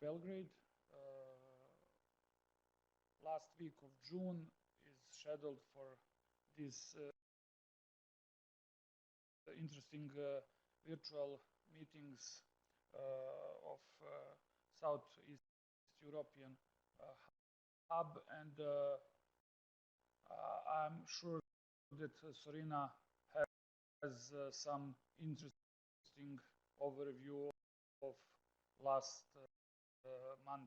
Belgrade. Last week of June is scheduled for this interesting virtual meetings of Southeast European hub, and I'm sure that Sorina has some interesting overview of last month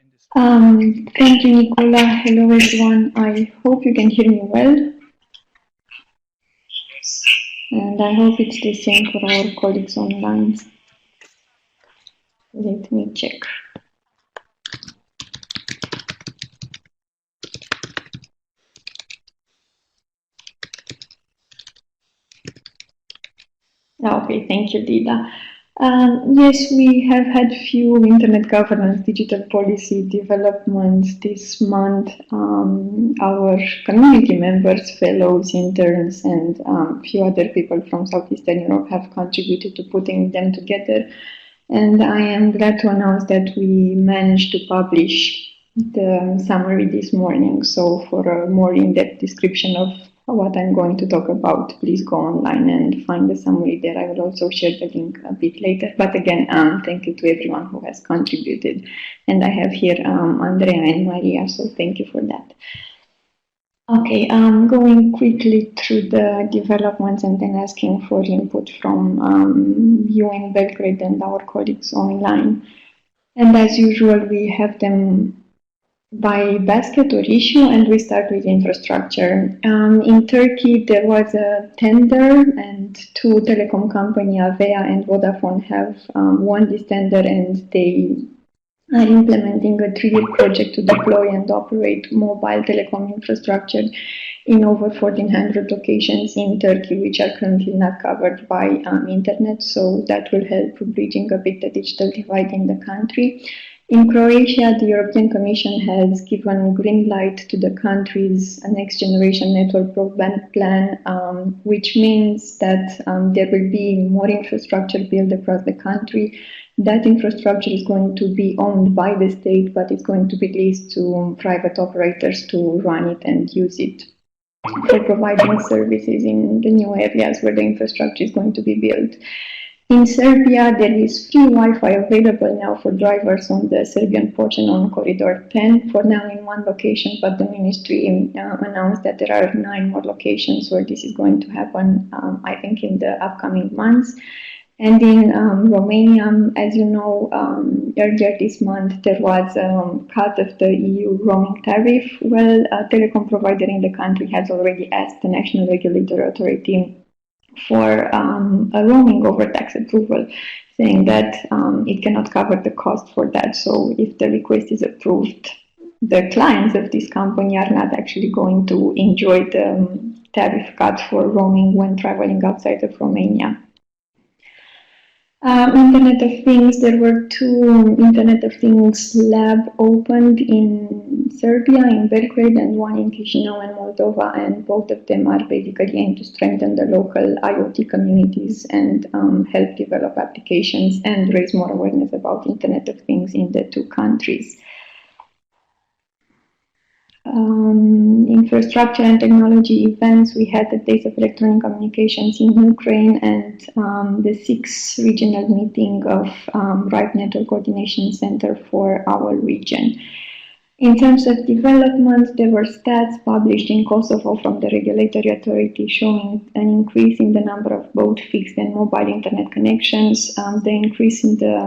in this. Thank you, Nicola. Hello, everyone. I hope you can hear me well. And I hope it's the same for our colleagues online. Let me check. Okay, thank you, Dida. Yes, we have had few internet governance digital policy developments this month. Our community members, fellows, interns, and few other people from Southeastern Europe have contributed to putting them together. And I am glad to announce that we managed to publish the summary this morning. So for a more in-depth description of what I'm going to talk about, please go online and find the summary there. I will also share the link a bit later. But again, thank you to everyone who has contributed. And I have here Andrea and Maria, so thank you for that. Okay, going quickly through the developments and then asking for input from you in Belgrade and our colleagues online. And as usual, we have them by basket or issue, and we start with infrastructure. In Turkey, there was a tender, and two telecom companies, Avea and Vodafone, have won this tender, and they are implementing a 3-year project to deploy and operate mobile telecom infrastructure in over 1,400 locations in Turkey, which are currently not covered by internet. So that will help bridging a bit the digital divide in the country. In Croatia, the European Commission has given green light to the country's next generation network broadband plan, which means that there will be more infrastructure built across the country. That infrastructure is going to be owned by the state, but it's going to be leased to private operators to run it and use it for providing services in the new areas where the infrastructure is going to be built. In Serbia, there is free Wi-Fi available now for drivers on the Serbian portion on Corridor 10, for now in one location, but the ministry announced that there are 9 more locations where this is going to happen, I think in the upcoming months. And in Romania, as you know, earlier this month, there was a cut of the EU roaming tariff. Well, a telecom provider in the country has already asked the National Regulatory Authority for a roaming overtax approval, saying that it cannot cover the cost for that. So if the request is approved, the clients of this company are not actually going to enjoy the tariff cut for roaming when traveling outside of Romania. Internet of Things, there were 2 Internet of Things lab opened in Serbia, in Belgrade, and one in Chisinau and Moldova, and both of them are basically aimed to strengthen the local IoT communities and help develop applications and raise more awareness about Internet of Things in the 2 countries. Infrastructure and technology events, we had the Days of Electronic Communications in Ukraine and the 6th regional meeting of RIPE Network Coordination Center for our region. In terms of development, there were stats published in Kosovo from the regulatory authority showing an increase in the number of both fixed and mobile internet connections. The increase in the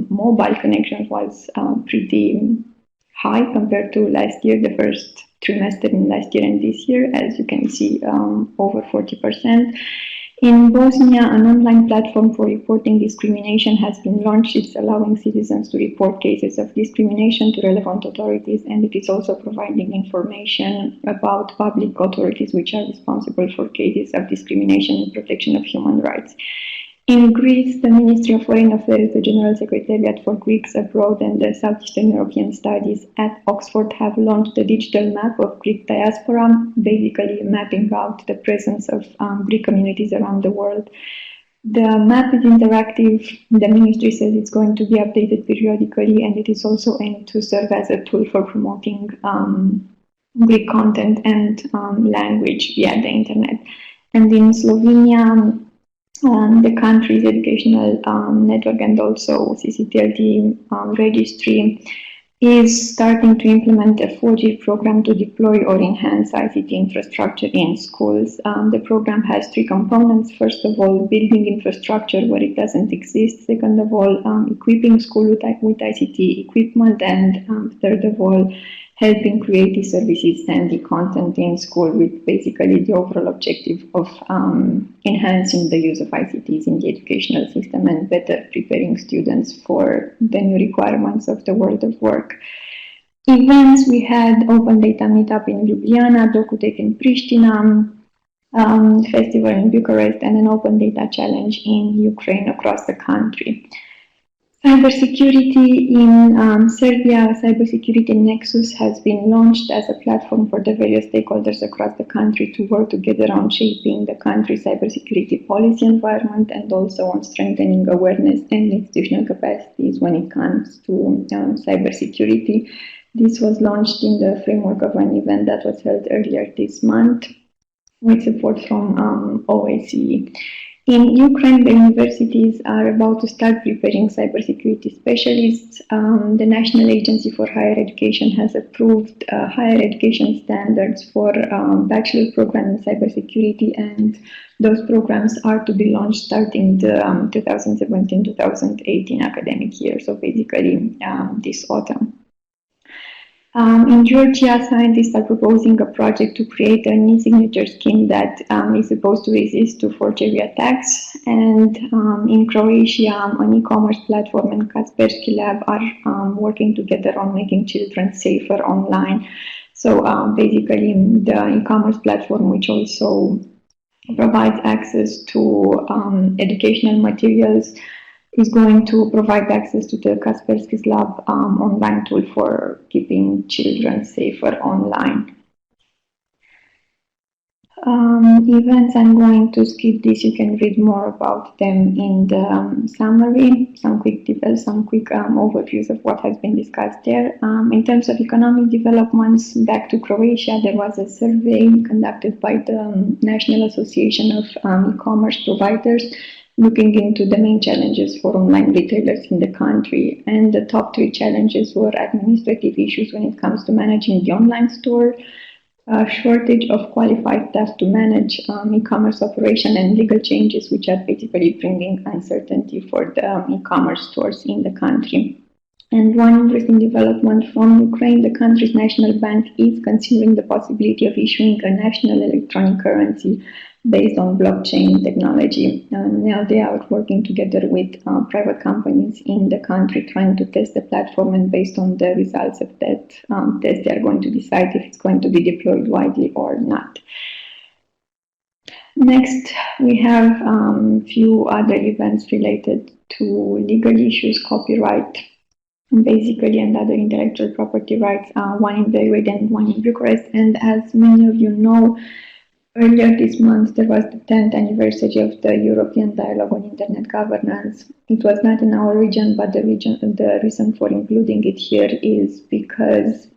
mobile connections was pretty high compared to last year, the first trimester in last year and this year, as you can see, over 40%. In Bosnia, an online platform for reporting discrimination has been launched. It's allowing citizens to report cases of discrimination to relevant authorities, and it is also providing information about public authorities which are responsible for cases of discrimination and protection of human rights. In Greece, the Ministry of Foreign Affairs, the General Secretariat for Greeks Abroad, and the Southeastern European Studies at Oxford have launched the digital map of Greek diaspora, basically mapping out the presence of Greek communities around the world. The map is interactive. The ministry says it's going to be updated periodically, and it is also aimed to serve as a tool for promoting Greek content and language via the internet. And in Slovenia, the country's educational network and also CCTLD registry is starting to implement a 4G program to deploy or enhance ICT infrastructure in schools. The program has three components. First of all, building infrastructure where it doesn't exist. Second of all, equipping school with ICT equipment. And third of all, helping create the services and the content in school, with basically the overall objective of enhancing the use of ICTs in the educational system and better preparing students for the new requirements of the world of work. Events, we had Open Data Meetup in Ljubljana, DocuTech in Pristina, festival in Bucharest, and an Open Data Challenge in Ukraine across the country. Cybersecurity in Serbia, Cybersecurity Nexus has been launched as a platform for the various stakeholders across the country to work together on shaping the country's cybersecurity policy environment and also on strengthening awareness and institutional capacities when it comes to cybersecurity. This was launched in the framework of an event that was held earlier this month with support from OSCE. In Ukraine, the universities are about to start preparing cybersecurity specialists. The National Agency for Higher Education has approved higher education standards for bachelor program in cybersecurity, and those programs are to be launched starting the 2017-2018 academic year, so basically this autumn. In Georgia, scientists are proposing a project to create an e-signature scheme that is supposed to resist to forgery attacks. And in Croatia, an e-commerce platform and Kaspersky Lab are working together on making children safer online. So basically, the e-commerce platform, which also provides access to educational materials, is going to provide access to the Kaspersky Lab online tool for keeping children safer online. Events, I'm going to skip this. You can read more about them in the summary. Some quick overviews of what has been discussed there. In terms of economic developments, back to Croatia, there was a survey conducted by the National Association of E-commerce Providers, looking into the main challenges for online retailers in the country. And the top three challenges were administrative issues when it comes to managing the online store, a shortage of qualified staff to manage e-commerce operation, and legal changes which are basically bringing uncertainty for the e-commerce stores in the country. And one interesting development from Ukraine, the country's national bank is considering the possibility of issuing a national electronic currency based on blockchain technology. Now they are working together with private companies in the country trying to test the platform, and based on the results of that test, they are going to decide if it's going to be deployed widely or not. Next, we have a few other events related to legal issues, copyright, basically, and other intellectual property rights, one in Belgrade and one in Bucharest. And as many of you know, earlier this month, there was the 10th anniversary of the European Dialogue on Internet Governance. It was not in our region, but the reason for including it here is because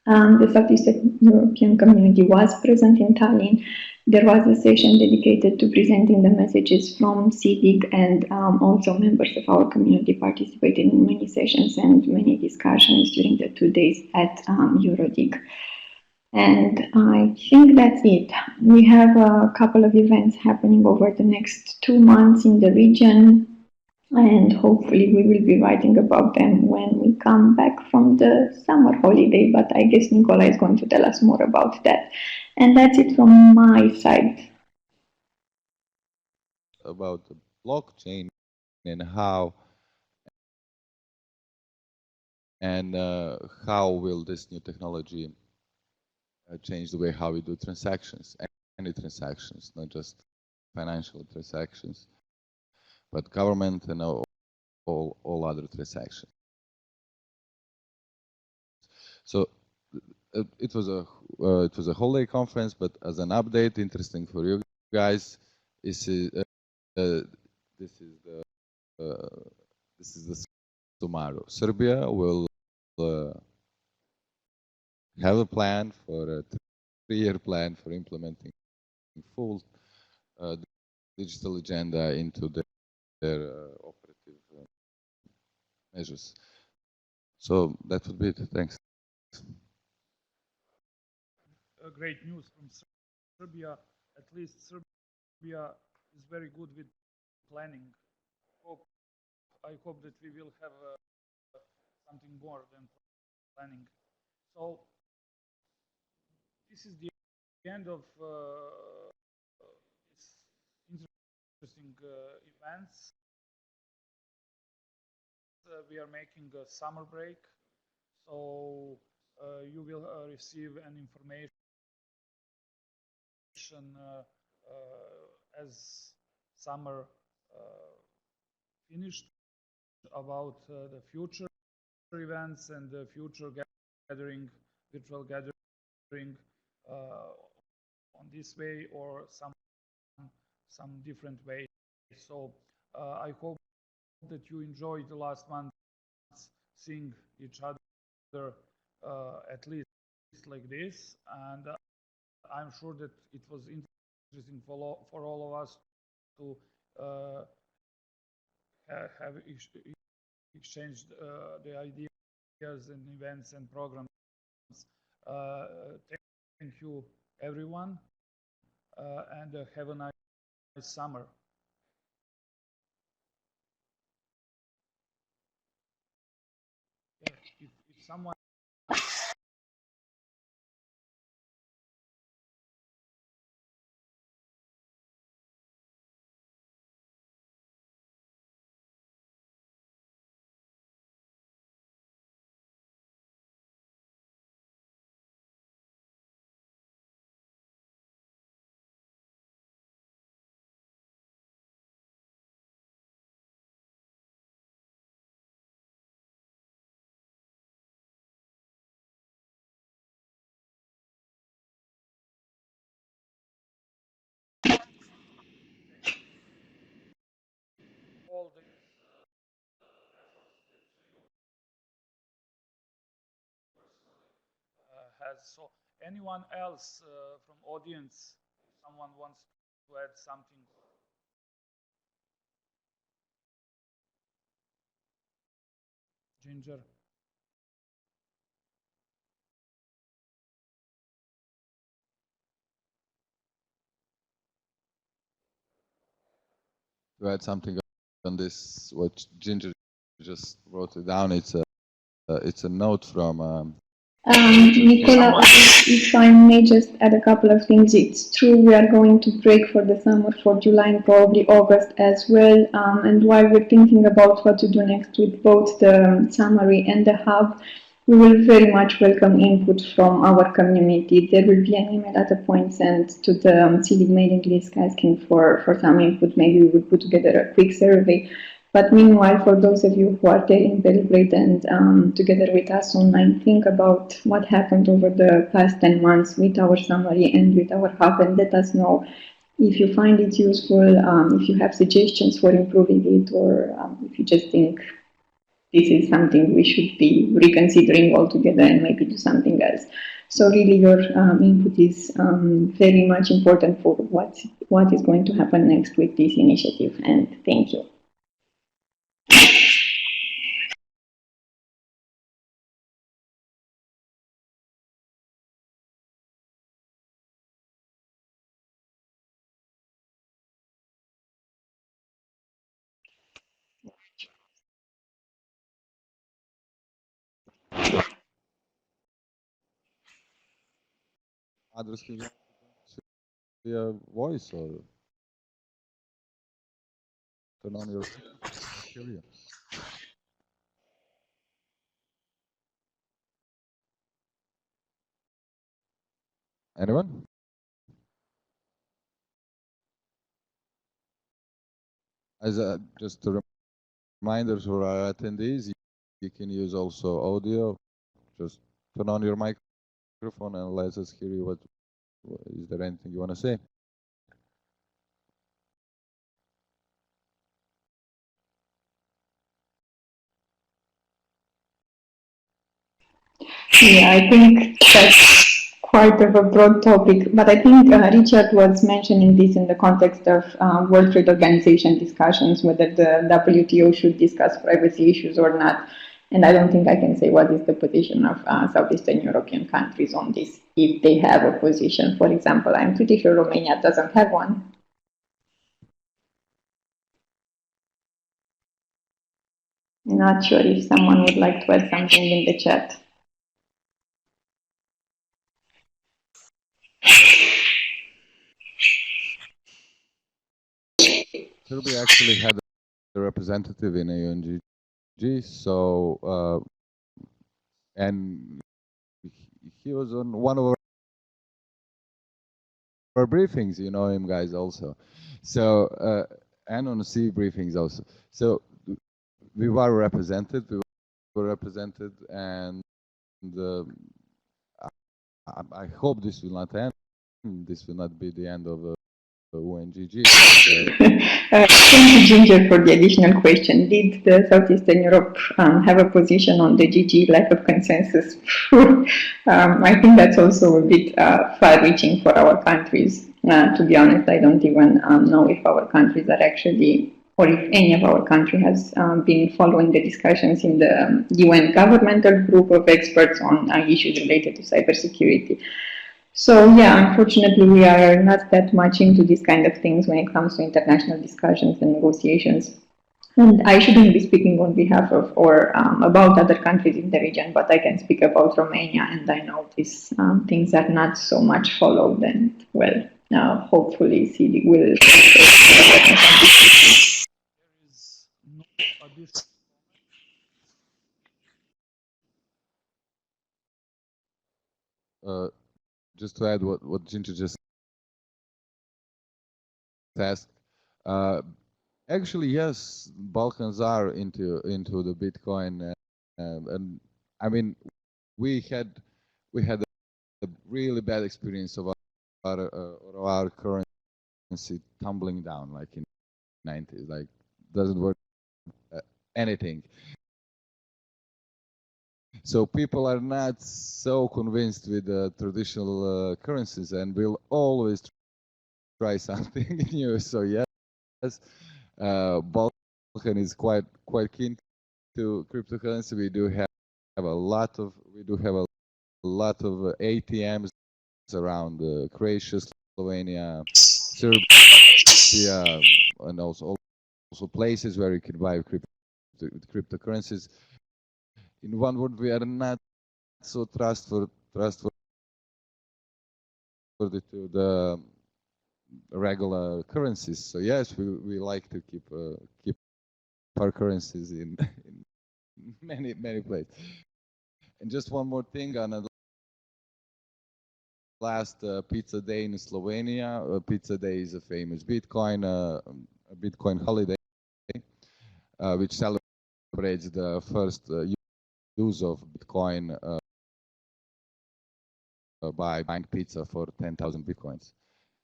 the Southeast European community was present in Tallinn. There was a session dedicated to presenting the messages from CIDIG, and also members of our community participated in many sessions and many discussions during the 2 days at Eurodig. And I think that's it. We have a couple of events happening over the next 2 months in the region, and hopefully we will be writing about them when we come back from the summer holiday, but I guess Nicola is going to tell us more about that. And that's it from my side. About the blockchain and how will this new technology change the way how we do transactions, any transactions, not just financial transactions, but government and all other transactions. So it was a holiday conference, but as an update, interesting for you guys is this is the scenario. Serbia will have a plan for a 3-year plan for implementing full digital agenda into their operative measures. So that would be it. Thanks. Great news from Serbia. At least Serbia is very good with planning. I hope that we will have something more than planning. So this is the end of this interesting events. We are making a summer break, so you will receive an information as summer finished about the future events and the future gathering, virtual gathering on this way or some different way. So I hope that you enjoyed the last months seeing each other at least like this, and I'm sure that it was interesting for all of us to have exchanged the ideas and events and programs. Thank you, everyone, and have a nice summer. Yeah, if someone all the has. So anyone else from audience, someone wants to add something? Ginger. To add something on this, what Ginger just wrote it down. It's a note from. Nicola, if I may just add a couple of things. It's true we are going to break for the summer for July and probably August as well. And while we're thinking about what to do next with both the summary and the hub, we will very much welcome input from our community. There will be an email at a point sent to the civic mailing list asking for some input. Maybe we will put together a quick survey. But meanwhile, for those of you who are there in Belgrade and together with us online, think about what happened over the past 10 months with our summary and with our hub, and let us know if you find it useful, if you have suggestions for improving it, or if you just think this is something we should be reconsidering altogether and maybe do something else. So really your input is very much important for what is going to happen next with this initiative, and thank you. Others can via voice or turn on your stereo. Anyone? As just a reminder for our attendees, you can use also audio. Just turn on your microphone and let us hear you. What is there anything you want to say? Yeah, I think that's quite of a broad topic, but I think Richard was mentioning this in the context of World Trade Organization discussions, whether the WTO should discuss privacy issues or not. And I don't think I can say what is the position of Southeastern European countries on this, if they have a position. For example, I'm pretty sure Romania doesn't have one. Not sure if someone would like to add something in the chat. Serbia actually had a representative in UNGG, so and he was on one of our briefings. You know him, guys, also. So and on C briefings also. So we were represented. And I hope this will not end. This will not be the end of UNGG. Thank you, Ginger, for the additional question. Did the Southeastern Europe have a position on the GG lack of consensus? I think that's also a bit far-reaching for our countries. To be honest, I don't even know if our countries are actually, or if any of our country has been following the discussions in the UN governmental group of experts on issues related to cybersecurity. So yeah, unfortunately, we are not that much into these kind of things when it comes to international discussions and negotiations. And I shouldn't be speaking on behalf of or about other countries in the region, but I can speak about Romania, and I know these things are not so much followed. And well, hopefully, CD will. There is no additional just to add what Ginger just asked, actually, yes, Balkans are into the Bitcoin, and I mean, we had a really bad experience of our currency tumbling down, like in the 90s, like doesn't work anything. So people are not so convinced with the traditional currencies, and will always try something new. So yes, Balkan is quite keen to cryptocurrency. We do have a lot of ATMs around Croatia, Slovenia, Serbia, and also places where you can buy cryptocurrencies. In one word, we are not so trustworthy to the regular currencies. So yes, we like to keep our currencies in many places. And just one more thing on the last Pizza Day in Slovenia. Pizza Day is a famous Bitcoin holiday, which celebrates the first use of Bitcoin by buying pizza for 10,000 Bitcoins,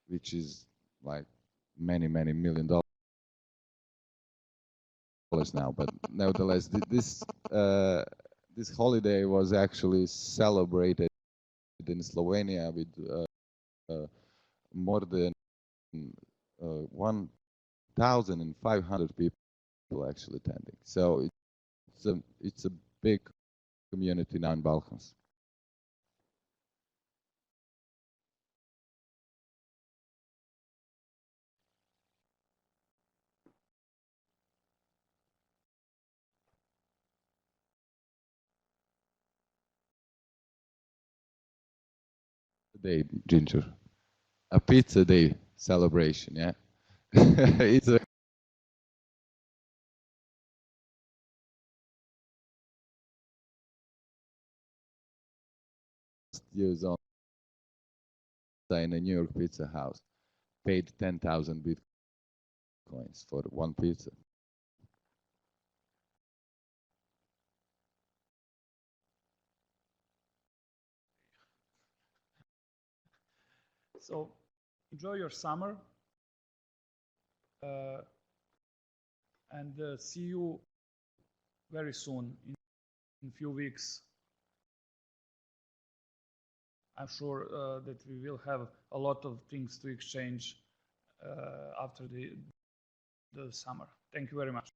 which is like many million dollars now. But nevertheless, this holiday was actually celebrated in Slovenia with more than 1,500 people actually attending. So it's a big community now in Balkans. Day, Ginger. A pizza day celebration, yeah. It's a use on in a New York pizza house. Paid 10,000 Bitcoins for one pizza. So enjoy your summer and see you very soon in a few weeks I'm sure that we will have a lot of things to exchange after the summer. Thank you very much.